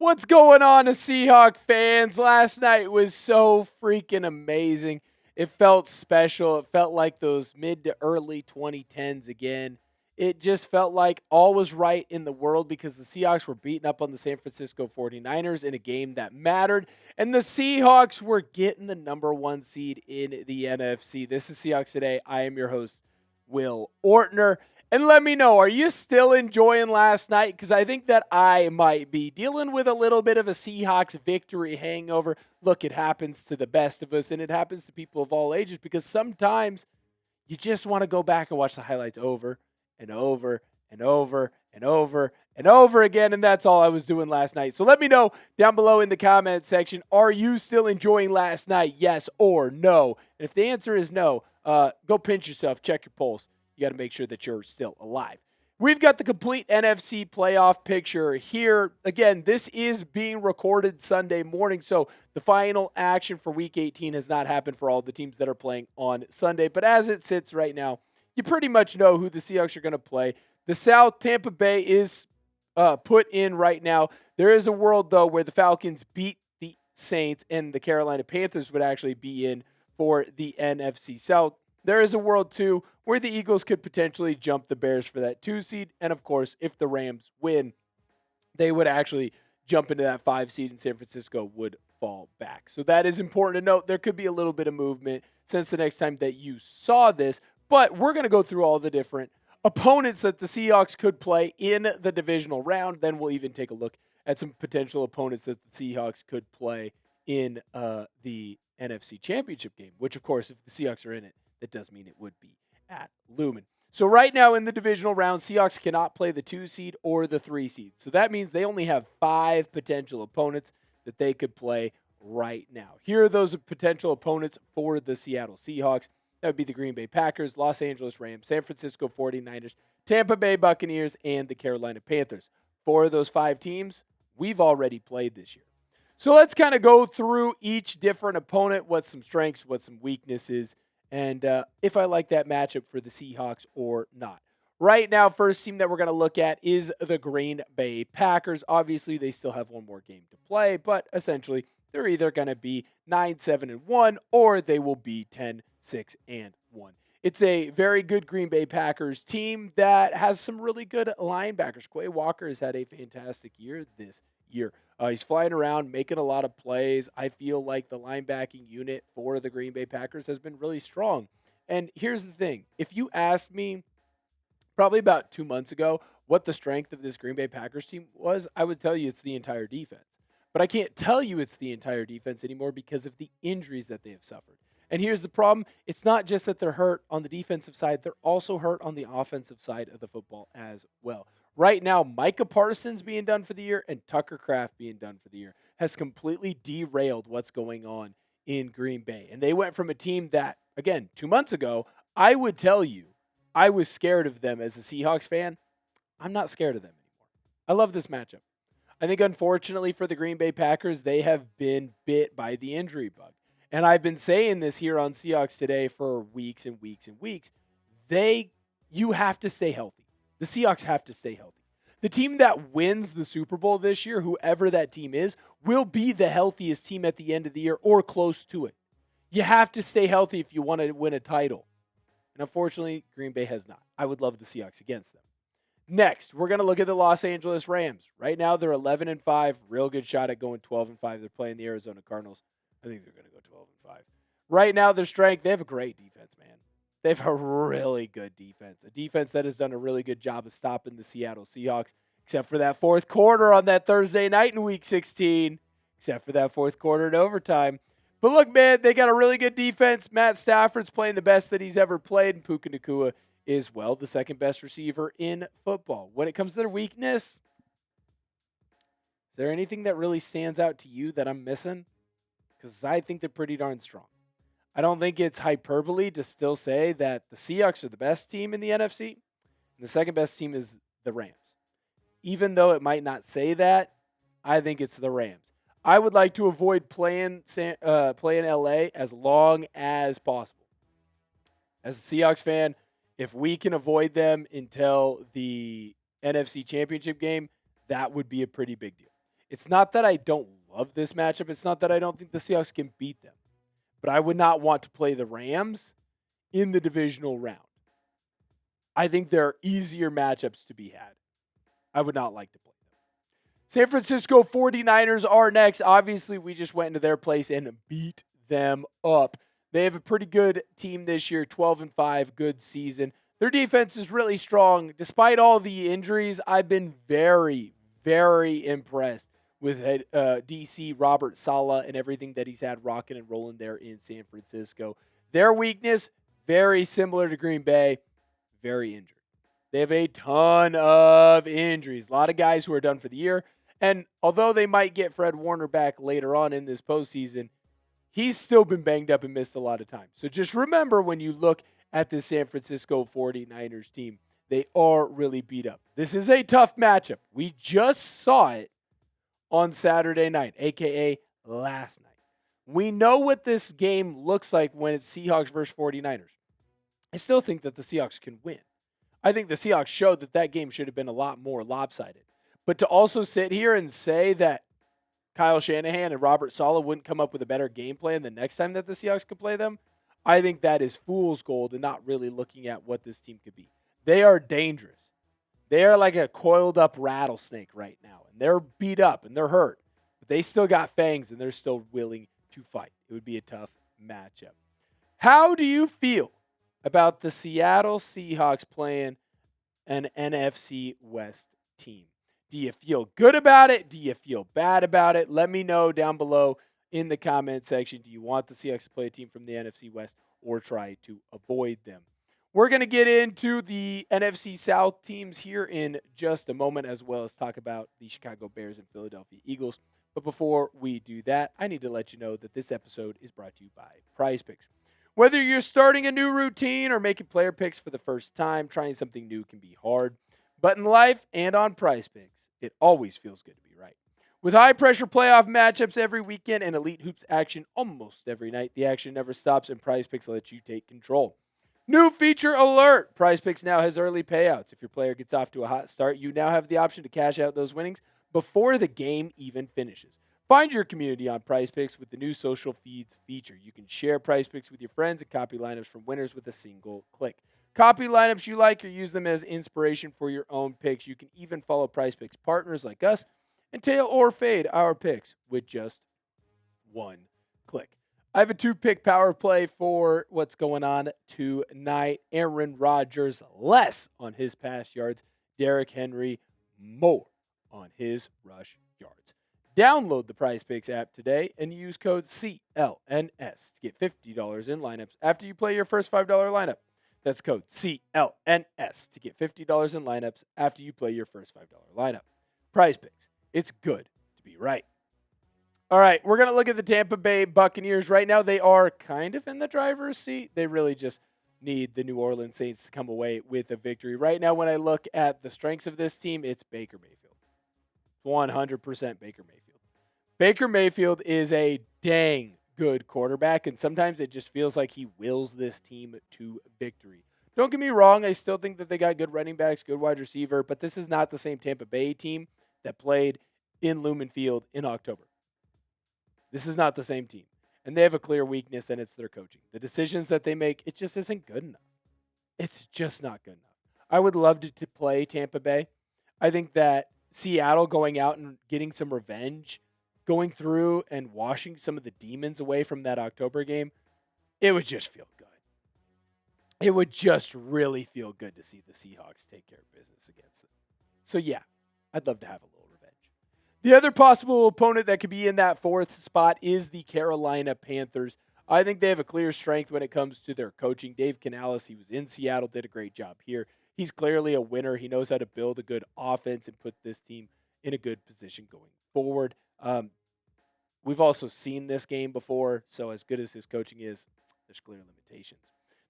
What's going on, Seahawks fans? Last night was so freaking amazing. It felt special. It felt like those mid to early 2010s again. It just felt like all was right in the world because the Seahawks were beating up on the San Francisco 49ers in a game that mattered. And the Seahawks were getting the number one seed in the NFC. This is Seahawks Today. I am your host, Will Ortner. And let me know, are you still enjoying last night? Because I think that I might be dealing with a little bit of a Seahawks victory hangover. Look, it happens to the best of us, and it happens to people of all ages because sometimes you just want to go back and watch the highlights over and over and over and over and over again, and that's all I was doing last night. So let me know down below in the comment section, are you still enjoying last night, yes or no? And if the answer is no, go pinch yourself, check your pulse. You got to make sure that you're still alive. We've got the complete NFC playoff picture here. Again, this is being recorded Sunday morning, so the final action for Week 18 has not happened for all the teams that are playing on Sunday. But as it sits right now, you pretty much know who the Seahawks are going to play. The South, Tampa Bay is put in right now. There is a world, though, where the Falcons beat the Saints and the Carolina Panthers would actually be in for the NFC South. There is a world, too, where the Eagles could potentially jump the Bears for that 2 seed. And, of course, if the Rams win, they would actually jump into that 5 seed and San Francisco would fall back. So that is important to note. There could be a little bit of movement since the next time that you saw this. But we're going to go through all the different opponents that the Seahawks could play in the divisional round. Then we'll even take a look at some potential opponents that the Seahawks could play in the NFC Championship game, which, of course, if the Seahawks are in it, that does mean it would be at Lumen. So right now in the divisional round, Seahawks cannot play the 2 seed or the 3 seed. So that means they only have 5 potential opponents that they could play right now. Here are those potential opponents for the Seattle Seahawks. That would be the Green Bay Packers, Los Angeles Rams, San Francisco 49ers, Tampa Bay Buccaneers, and the Carolina Panthers. 4 of those 5 teams we've already played this year. So let's kind of go through each different opponent, what's some strengths, what's some weaknesses, and if I like that matchup for the Seahawks or not. Right now, first team that we're going to look at is the Green Bay Packers. Obviously, they still have one more game to play, but essentially, they're either going to be 9-7-1 or they will be 10-6-1. It's a very good Green Bay Packers team that has some really good linebackers. Quay Walker has had a fantastic year this year. He's flying around, making a lot of plays. I feel like the linebacking unit for the Green Bay Packers has been really strong. And here's the thing. If you asked me probably about 2 months ago what the strength of this Green Bay Packers team was, I would tell you it's the entire defense. But I can't tell you it's the entire defense anymore because of the injuries that they have suffered. And here's the problem. It's not just that they're hurt on the defensive side. They're also hurt on the offensive side of the football as well. Right now, Micah Parsons being done for the year and Tucker Kraft being done for the year has completely derailed what's going on in Green Bay. And they went from a team that, again, 2 months ago, I would tell you I was scared of them as a Seahawks fan. I'm not scared of them anymore. I love this matchup. I think, unfortunately, for the Green Bay Packers, they have been bit by the injury bug. And I've been saying this here on Seahawks Today for weeks and weeks and weeks. You have to stay healthy. The Seahawks have to stay healthy. The team that wins the Super Bowl this year, whoever that team is, will be the healthiest team at the end of the year or close to it. You have to stay healthy if you want to win a title. And unfortunately, Green Bay has not. I would love the Seahawks against them. Next, we're going to look at the Los Angeles Rams. Right now, they're 11-5. Real good shot at going 12-5. They're playing the Arizona Cardinals. I think they're going to go 12-5. Right now, their strength, they have a great defense, man. They have a really good defense. A defense that has done a really good job of stopping the Seattle Seahawks, except for that fourth quarter on that Thursday night in Week 16. Except for that fourth quarter in overtime. But look, man, they got a really good defense. Matt Stafford's playing the best that he's ever played, and Puka Nacua is, well, the second best receiver in football. When it comes to their weakness, is there anything that really stands out to you that I'm missing? Because I think they're pretty darn strong. I don't think it's hyperbole to still say that the Seahawks are the best team in the NFC, and the second best team is the Rams. Even though it might not say that, I think it's the Rams. I would like to avoid playing LA as long as possible. As a Seahawks fan, if we can avoid them until the NFC Championship game, that would be a pretty big deal. It's not that I don't love this matchup. It's not that I don't think the Seahawks can beat them. But I would not want to play the Rams in the divisional round. I think there are easier matchups to be had. I would not like to play them. San Francisco 49ers are next. Obviously, we just went into their place and beat them up. They have a pretty good team this year, 12-5, good season. Their defense is really strong. Despite all the injuries, I've been very, very impressed with DC, Robert Saleh, and everything that he's had rocking and rolling there in San Francisco. Their weakness, very similar to Green Bay, very injured. They have a ton of injuries. A lot of guys who are done for the year. And although they might get Fred Warner back later on in this postseason, he's still been banged up and missed a lot of time. So just remember when you look at the San Francisco 49ers team, they are really beat up. This is a tough matchup. We just saw it on Saturday night, a.k.a. last night. We know what this game looks like when it's Seahawks versus 49ers. I still think that the Seahawks can win. I think the Seahawks showed that that game should have been a lot more lopsided. But to also sit here and say that Kyle Shanahan and Robert Saleh wouldn't come up with a better game plan the next time that the Seahawks could play them, I think that is fool's gold and not really looking at what this team could be. They are dangerous. They are like a coiled up rattlesnake right now, and they're beat up and they're hurt. But they still got fangs and they're still willing to fight. It would be a tough matchup. How do you feel about the Seattle Seahawks playing an NFC West team? Do you feel good about it? Do you feel bad about it? Let me know down below in the comment section. Do you want the Seahawks to play a team from the NFC West or try to avoid them? We're going to get into the NFC South teams here in just a moment, as well as talk about the Chicago Bears and Philadelphia Eagles. But before we do that, I need to let you know that this episode is brought to you by Prize Picks. Whether you're starting a new routine or making player picks for the first time, trying something new can be hard. But in life and on Prize Picks, it always feels good to be right. With high-pressure playoff matchups every weekend and elite hoops action almost every night, the action never stops, and Prize Picks lets you take control. New feature alert! Prize Picks now has early payouts. If your player gets off to a hot start, you now have the option to cash out those winnings before the game even finishes. Find your community on Prize Picks with the new social feeds feature. You can share Prize Picks with your friends and copy lineups from winners with a single click. Copy lineups you like or use them as inspiration for your own picks. You can even follow Prize Picks partners like us and tail or fade our picks with just one click. I have a 2-pick power play for what's going on tonight. Aaron Rodgers, less on his pass yards. Derrick Henry, more on his rush yards. Download the Prize Picks app today and use code CLNS to get $50 in lineups after you play your first $5 lineup. That's code CLNS to get $50 in lineups after you play your first $5 lineup. Prize Picks. It's good to be right. All right, we're going to look at the Tampa Bay Buccaneers. Right now, they are kind of in the driver's seat. They really just need the New Orleans Saints to come away with a victory. Right now, when I look at the strengths of this team, it's Baker Mayfield. 100% Baker Mayfield. Baker Mayfield is a dang good quarterback, and sometimes it just feels like he wills this team to victory. Don't get me wrong, I still think that they got good running backs, good wide receiver, but this is not the same Tampa Bay team that played in Lumen Field in October. This is not the same team. And they have a clear weakness, and it's their coaching. The decisions that they make, it just isn't good enough. It's just not good enough. I would love to play Tampa Bay. I think that Seattle going out and getting some revenge, going through and washing some of the demons away from that October game, it would just feel good. It would just really feel good to see the Seahawks take care of business against them. So, yeah, I'd love to have a little revenge. The other possible opponent that could be in that fourth spot is the Carolina Panthers. I think they have a clear strength when it comes to their coaching. Dave Canales, he was in Seattle, did a great job here. He's clearly a winner. He knows how to build a good offense and put this team in a good position going forward. We've also seen this game before, so as good as his coaching is, there's clear limitations.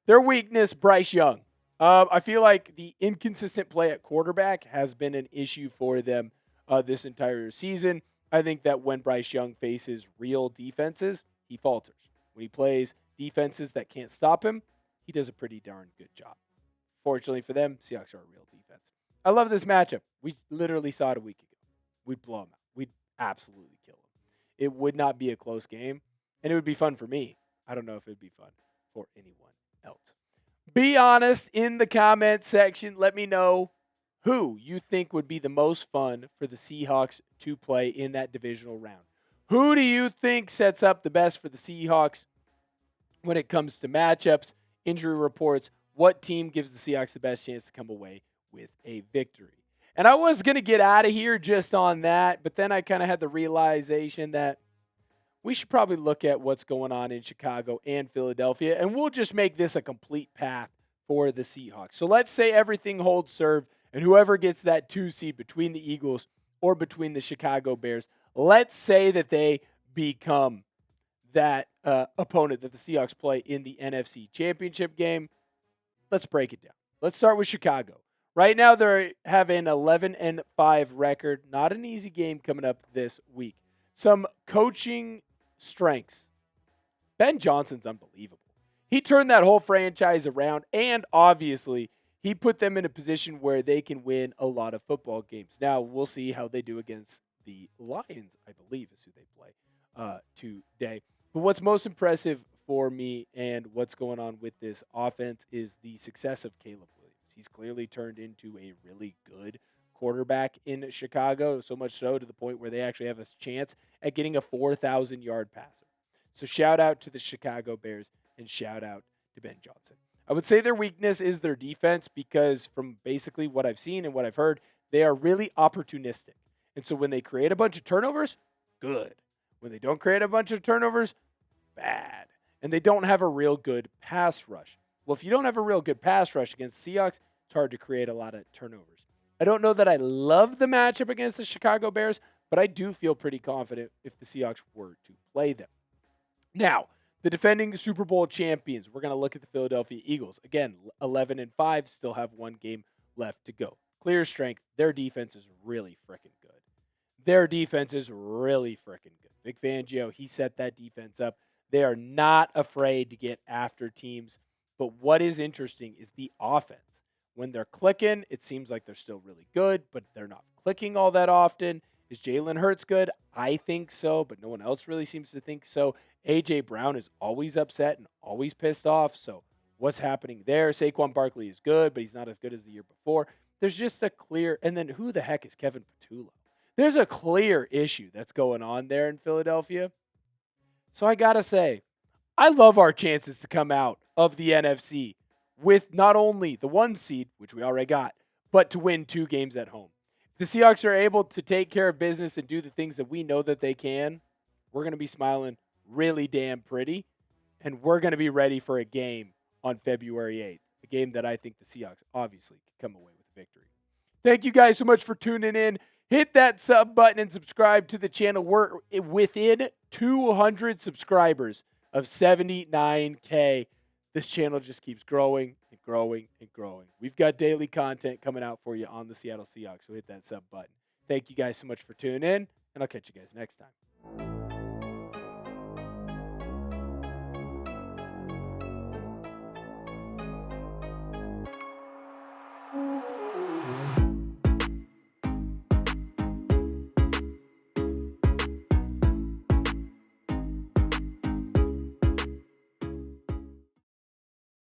Their weakness, Bryce Young. I feel like the inconsistent play at quarterback has been an issue for them this entire season. I think that when Bryce Young faces real defenses, he falters. When he plays defenses that can't stop him, he does a pretty darn good job. Fortunately for them, Seahawks are a real defense. I love this matchup. We literally saw it a week ago. We'd blow them out. We'd absolutely kill them. It would not be a close game, and it would be fun for me. I don't know if it would be fun for anyone else. Be honest in the comment section. Let me know who you think would be the most fun for the Seahawks to play in that divisional round. Who do you think sets up the best for the Seahawks when it comes to matchups, injury reports? What team gives the Seahawks the best chance to come away with a victory? And I was going to get out of here just on that, but then I kind of had the realization that we should probably look at what's going on in Chicago and Philadelphia, and we'll just make this a complete path for the Seahawks. So let's say everything holds serve, and whoever gets that 2 seed between the Eagles or between the Chicago Bears, let's say that they become that opponent that the Seahawks play in the NFC Championship game. Let's break it down. Let's start with Chicago. Right now, they have an 11-5 record. Not an easy game coming up this week. Some coaching strengths. Ben Johnson's unbelievable. He turned that whole franchise around, and obviously, he put them in a position where they can win a lot of football games. Now, we'll see how they do against the Lions, I believe is who they play today. But what's most impressive for me and what's going on with this offense is the success of Caleb Williams. He's clearly turned into a really good quarterback in Chicago, so much so to the point where they actually have a chance at getting a 4,000-yard passer. So shout out to the Chicago Bears and shout out to Ben Johnson. I would say their weakness is their defense because from basically what I've seen and what I've heard, they are really opportunistic. And so when they create a bunch of turnovers, good. When they don't create a bunch of turnovers, bad. And they don't have a real good pass rush. Well, if you don't have a real good pass rush against the Seahawks, it's hard to create a lot of turnovers. I don't know that I love the matchup against the Chicago Bears, but I do feel pretty confident if the Seahawks were to play them. Now, the defending Super Bowl champions, we're going to look at the Philadelphia Eagles. Again, 11-5, still have one game left to go. Clear strength, their defense is really freaking good. Their defense is really freaking good. Vic Fangio, he set that defense up. They are not afraid to get after teams. But what is interesting is the offense. When they're clicking, it seems like they're still really good, but they're not clicking all that often. Is Jalen Hurts good? I think so, but no one else really seems to think so. A.J. Brown is always upset and always pissed off, so what's happening there? Saquon Barkley is good, but he's not as good as the year before. There's just a clear, and then who the heck is Kevin Patullo? There's a clear issue that's going on there in Philadelphia. So I got to say, I love our chances to come out of the NFC with not only the 1 seed, which we already got, but to win 2 games at home. If the Seahawks are able to take care of business and do the things that we know that they can, we're going to be smiling really damn pretty, and we're going to be ready for a game on February 8th, a game that I think the Seahawks obviously can come away with a victory. Thank you guys so much for tuning in. Hit that sub button and subscribe to the channel. We're within 200 subscribers of 79K. This channel just keeps growing and growing and growing. We've got daily content coming out for you on the Seattle Seahawks, so hit that sub button. Thank you guys so much for tuning in, and I'll catch you guys next time.